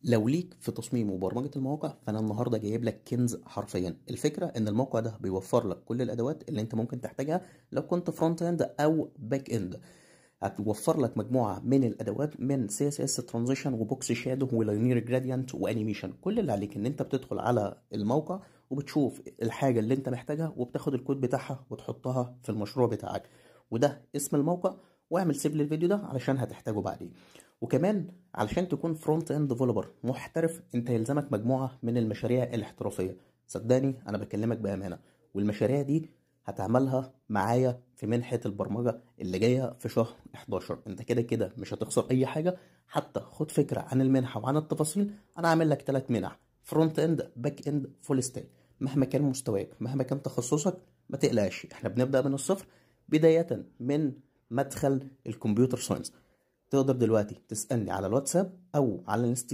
لو ليك في تصميم وبرمجة المواقع فأنا النهاردة جايب لك كنز حرفيا. الفكرة إن الموقع ده بيوفر لك كل الأدوات اللي أنت ممكن تحتاجها لو كنت فرونت إند أو باك إند. هتوفر لك مجموعة من الأدوات من CSS ترانزيشن وبوكس شادو ولاينير جراديانت وأنيميشن. كل اللي عليك إن أنت بتدخل على الموقع وبتشوف الحاجة اللي أنت محتاجها وبتاخد الكود بتاعها وتحطها في المشروع بتاعك، وده اسم الموقع. واعمل سيف للفيديو ده علشان هتحتاجه بعدين. وكمان علشان تكون فرونت اند ديفلوبر محترف انت يلزمك مجموعة من المشاريع الاحترافية. صدقني انا بكلمك بأمانة، والمشاريع دي هتعملها معايا في منحة البرمجة اللي جاية في شهر 11. انت كده كده مش هتخسر اي حاجة. حتى خد فكرة عن المنحة وعن التفاصيل. انا عامل لك 3 منح: فرونت اند، باك اند، فول ستاك. مهما كان مستواك، مهما كان تخصصك، ما تقلقش، احنا بنبدأ من الصفر بداية من مدخل الكمبيوتر ساينس. تقدر دلوقتي تسألني على الواتساب او على الانستجرام